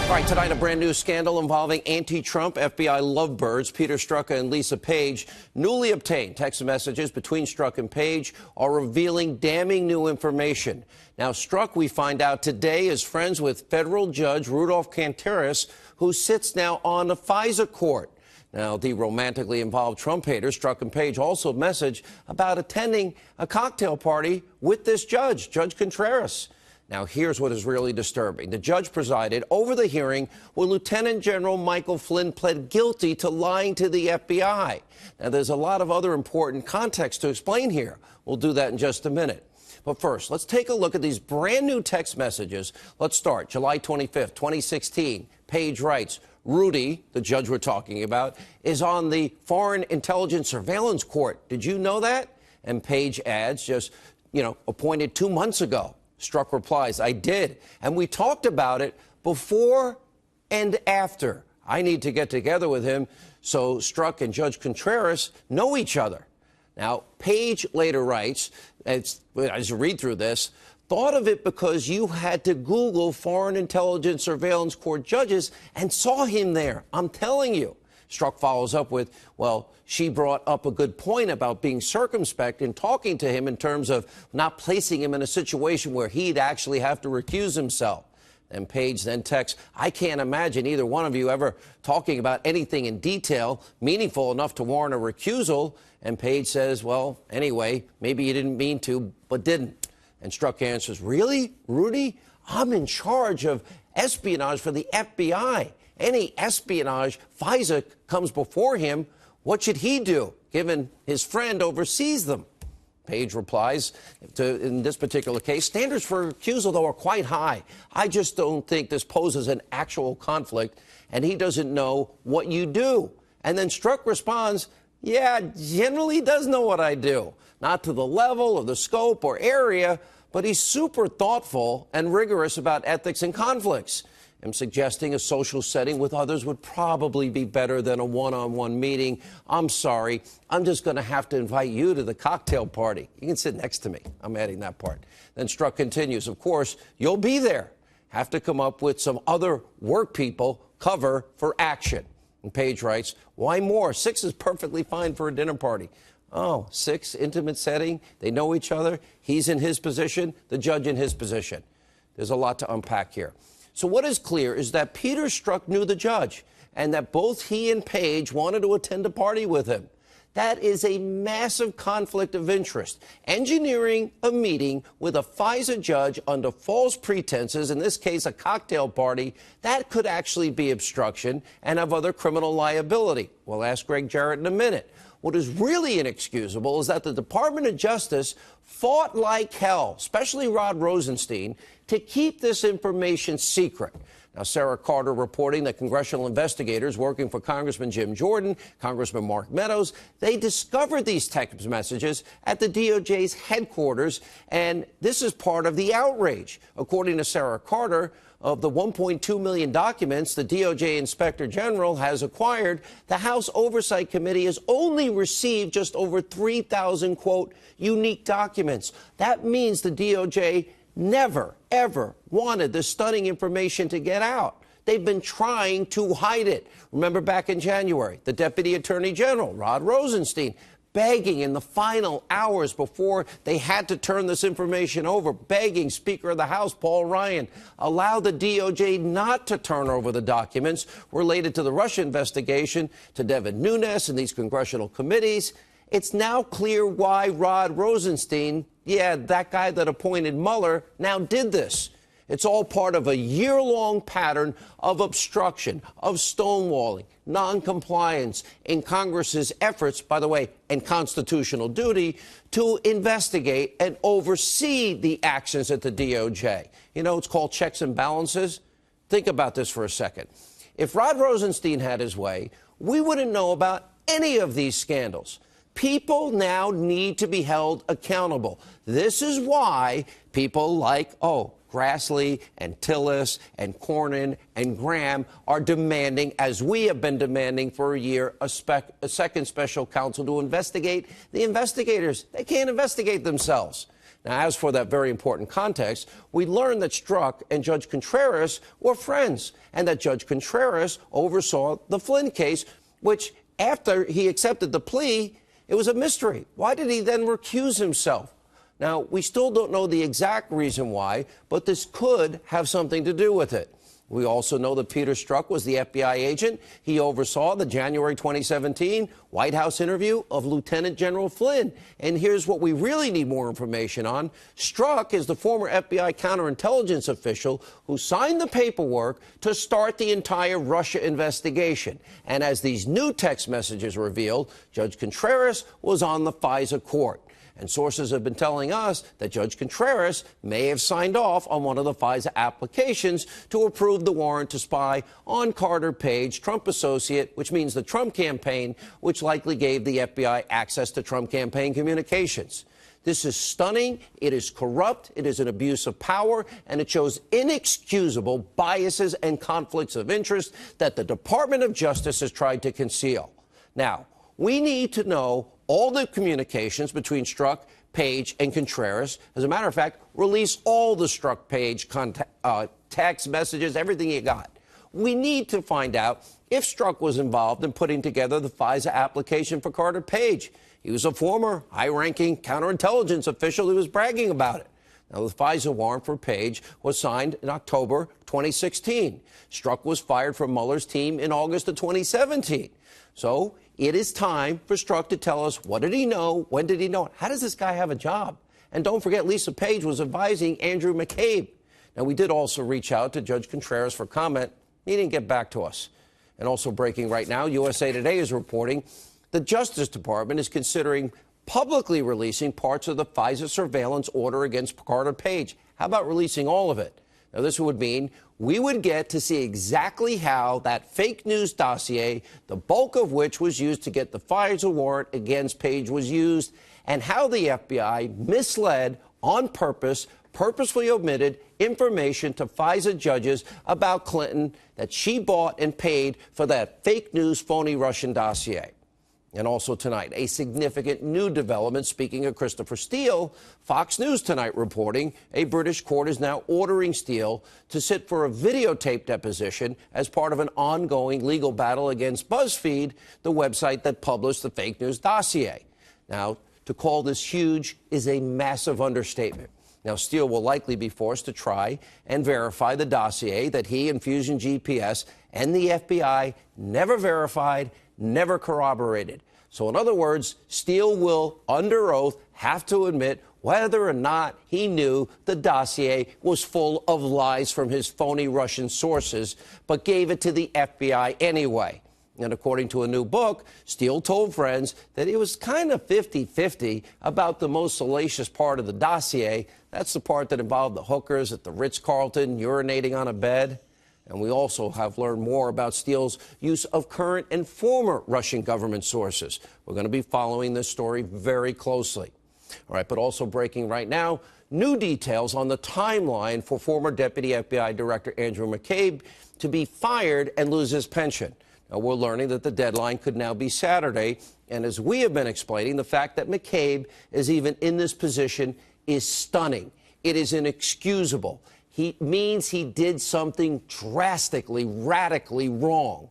All right, tonight a brand new scandal involving anti-Trump FBI lovebirds Peter Strzok and Lisa Page. Newly obtained text messages between Strzok and Page are revealing damning new information. Now, Strzok, we find out today, is friends with federal judge Rudolph Canteras, who sits now on the FISA court. Now, the romantically involved Trump haters, Strzok and Page, also messaged about attending a cocktail party with this judge, Judge Contreras. Now, here's what is really disturbing. The judge presided over the hearing where Lieutenant General Michael Flynn pled guilty to lying to the FBI. Now, there's a lot of other important context to explain here. We'll do that in just a minute. But first, let's take a look at these brand new text messages. Let's start. July 25th, 2016. Page writes, Rudy, the judge we're talking about, is on the Foreign Intelligence Surveillance Court. Did you know that? And Page adds, just, appointed 2 months ago. Strzok replies, I did. And we talked about it before and after. I need to get together with him so Strzok and Judge Contreras know each other. Now, Page later writes, as you read through this, thought of it because you had to Google Foreign Intelligence Surveillance Court judges and saw him there. I'm telling you. Strzok follows up with, well, she brought up a good point about being circumspect in talking to him in terms of not placing him in a situation where he'd actually have to recuse himself. And Page then texts, I can't imagine either one of you ever talking about anything in detail meaningful enough to warrant a recusal. And Page says, well, anyway, maybe you didn't mean to, but didn't. And Strzok answers, really, Rudy? I'm in charge of espionage for the FBI. Any espionage, FISA comes before him. What should he do, given his friend oversees them? Page replies, in this particular case, standards for recusal, though, are quite high. I just don't think this poses an actual conflict, and he doesn't know what you do. And then Strzok responds, yeah, generally does know what I do. Not to the level or the scope or area, but he's super thoughtful and rigorous about ethics and conflicts. I'm suggesting a social setting with others would probably be better than a one-on-one meeting. I'm sorry. I'm just going to have to invite you to the cocktail party. You can sit next to me. I'm adding that part. Then Strzok continues, of course, you'll be there. Have to come up with some other work people cover for action. And Page writes, why more? 6 is perfectly fine for a dinner party. Oh, 6, intimate setting. They know each other. He's in his position, the judge in his position. There's a lot to unpack here. So what is clear is that Peter Strzok knew the judge and that both he and Page wanted to attend a party with him. That is a massive conflict of interest. Engineering a meeting with a FISA judge under false pretenses, in this case a cocktail party, that could actually be obstruction and have other criminal liability. We'll ask Greg Jarrett in a minute. What is really inexcusable is that the Department of Justice fought like hell, especially Rod Rosenstein, to keep this information secret. Now, Sarah Carter reporting that congressional investigators working for Congressman Jim Jordan, Congressman Mark Meadows, they discovered these text messages at the DOJ's headquarters, and this is part of the outrage. According to Sarah Carter, of the 1.2 million documents the DOJ Inspector General has acquired, the House Oversight Committee has only received just over 3,000, quote, unique documents. That means the DOJ never, ever wanted this stunning information to get out. They've been trying to hide it. Remember back in January, the Deputy Attorney General, Rod Rosenstein, begging in the final hours before they had to turn this information over, begging Speaker of the House, Paul Ryan, allow the DOJ not to turn over the documents related to the Russia investigation to Devin Nunes and these congressional committees. It's now clear why Rod Rosenstein, that guy that appointed Mueller, now did this. It's all part of a year-long pattern of obstruction, of stonewalling, noncompliance in Congress's efforts, by the way, and constitutional duty to investigate and oversee the actions at the DOJ. It's called checks and balances. Think about this for a second. If Rod Rosenstein had his way, we wouldn't know about any of these scandals. People now need to be held accountable. This is why people like, Grassley and Tillis and Cornyn and Graham are demanding, as we have been demanding for a year, a second special counsel to investigate the investigators. They can't investigate themselves. Now, as for that very important context, we learned that Strzok and Judge Contreras were friends, and that Judge Contreras oversaw the Flynn case, which, after he accepted the plea, it was a mystery. Why did he then recuse himself? Now, we still don't know the exact reason why, but this could have something to do with it. We also know that Peter Strzok was the FBI agent. He oversaw the January 2017 White House interview of Lieutenant General Flynn. And here's what we really need more information on. Strzok is the former FBI counterintelligence official who signed the paperwork to start the entire Russia investigation. And as these new text messages revealed, Judge Contreras was on the FISA court. And sources have been telling us that Judge Contreras may have signed off on one of the FISA applications to approve the warrant to spy on Carter Page, Trump associate, which means the Trump campaign, which likely gave the FBI access to Trump campaign communications. This is stunning, it is corrupt, it is an abuse of power, and it shows inexcusable biases and conflicts of interest that the Department of Justice has tried to conceal. Now, we need to know all the communications between Strzok, Page, and Contreras. As a matter of fact, release all the Strzok, Page text messages, everything you got. We need to find out if Strzok was involved in putting together the FISA application for Carter Page. He was a former high-ranking counterintelligence official who was bragging about it. Now, the FISA warrant for Page was signed in October 2016. Strzok was fired from Mueller's team in August of 2017. So it is time for Strzok to tell us, what did he know? When did he know it? How does this guy have a job? And don't forget, Lisa Page was advising Andrew McCabe. Now, we did also reach out to Judge Contreras for comment. He didn't get back to us. And also breaking right now, USA Today is reporting the Justice Department is considering publicly releasing parts of the FISA surveillance order against Carter Page. How about releasing all of it? Now, this would mean we would get to see exactly how that fake news dossier, the bulk of which was used to get the FISA warrant against Page, was used, and how the FBI misled on purpose, purposefully omitted information to FISA judges about Clinton that she bought and paid for that fake news, phony Russian dossier. And also tonight, a significant new development. Speaking of Christopher Steele, Fox News tonight reporting a British court is now ordering Steele to sit for a videotape deposition as part of an ongoing legal battle against BuzzFeed, the website that published the fake news dossier. Now, to call this huge is a massive understatement. Now, Steele will likely be forced to try and verify the dossier that he and Fusion GPS and the FBI never verified, never corroborated. So in other words, Steele will, under oath, have to admit whether or not he knew the dossier was full of lies from his phony Russian sources, but gave it to the FBI anyway. And according to a new book, Steele told friends that it was kind of 50-50 about the most salacious part of the dossier. That's the part that involved the hookers at the Ritz-Carlton urinating on a bed. And we also have learned more about Steele's use of current and former Russian government sources. We're going to be following this story very closely. All right, but also breaking right now, new details on the timeline for former Deputy FBI Director Andrew McCabe to be fired and lose his pension. Now, we're learning that the deadline could now be Saturday. And as we have been explaining, the fact that McCabe is even in this position is stunning. It is inexcusable. He means he did something drastically, radically wrong.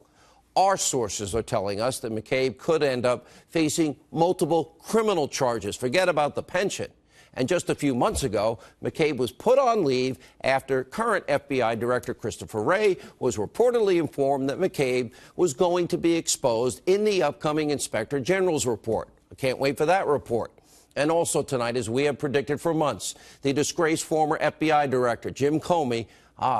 Our sources are telling us that McCabe could end up facing multiple criminal charges. Forget about the pension. And just a few months ago, McCabe was put on leave after current FBI Director Christopher Wray was reportedly informed that McCabe was going to be exposed in the upcoming Inspector General's report. I can't wait for that report. And also tonight, as we have predicted for months, the disgraced former FBI Director, Jim Comey,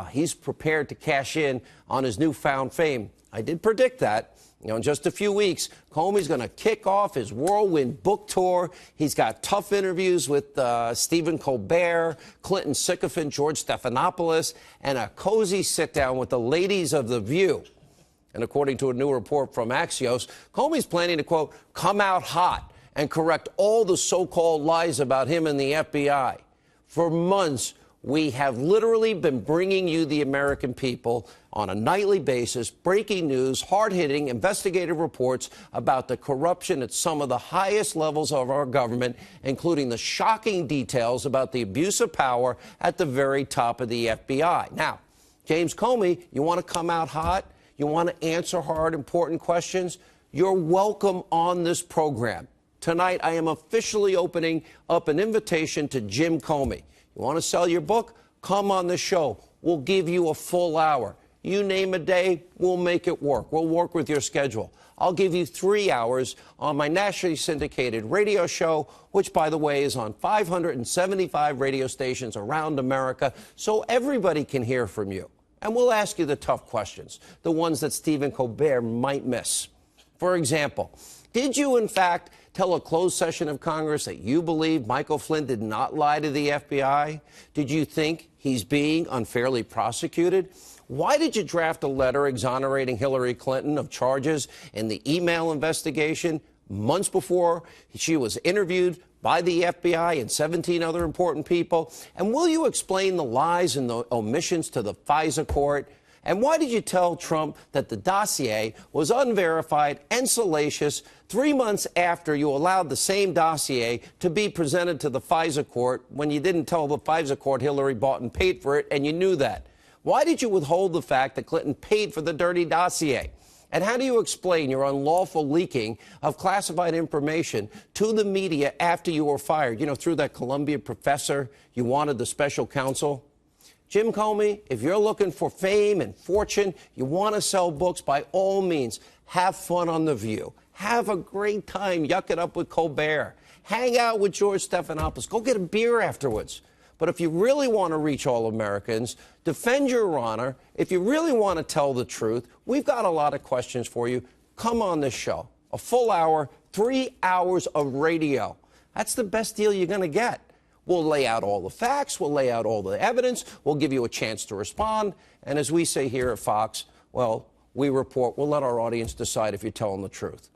he's prepared to cash in on his newfound fame. I did predict that. You know, in just a few weeks, Comey's going to kick off his whirlwind book tour. He's got tough interviews with Stephen Colbert, Clinton sycophant George Stephanopoulos, and a cozy sit-down with the ladies of The View. And according to a new report from Axios, Comey's planning to, quote, come out hot and correct all the so-called lies about him and the FBI. For months, We have literally been bringing you, the American people, on a nightly basis, breaking news, hard-hitting investigative reports about the corruption at some of the highest levels of our government, including the shocking details about the abuse of power at the very top of the FBI. Now, James Comey, you want to come out hot? You want to answer hard, important questions? You're welcome on this program. Tonight, I am officially opening up an invitation to Jim Comey. You want to sell your book? Come on the show. We'll give you a full hour. You name a day, we'll make it work. We'll work with your schedule. I'll give you 3 hours on my nationally syndicated radio show, which, by the way, is on 575 radio stations around America, so everybody can hear from you. And we'll ask you the tough questions, the ones that Stephen Colbert might miss. For example, did you, in fact, tell a closed session of Congress that you believe Michael Flynn did not lie to the FBI? Did you think he's being unfairly prosecuted? Why did you draft a letter exonerating Hillary Clinton of charges in the email investigation months before she was interviewed by the FBI and 17 other important people? And will you explain the lies and the omissions to the FISA court? And why did you tell Trump that the dossier was unverified and salacious 3 months after you allowed the same dossier to be presented to the FISA court when you didn't tell the FISA court Hillary bought and paid for it, and you knew that? Why did you withhold the fact that Clinton paid for the dirty dossier? And how do you explain your unlawful leaking of classified information to the media after you were fired? You know, through that Columbia professor you wanted the special counsel? Jim Comey, if you're looking for fame and fortune, you want to sell books, by all means, have fun on The View. Have a great time. Yuck it up with Colbert. Hang out with George Stephanopoulos. Go get a beer afterwards. But if you really want to reach all Americans, defend your honor, if you really want to tell the truth, we've got a lot of questions for you. Come on this show. A full hour, 3 hours of radio. That's the best deal you're going to get. We'll lay out all the facts. We'll lay out all the evidence. We'll give you a chance to respond. And as we say here at Fox, well, we report. We'll let our audience decide if you're telling the truth.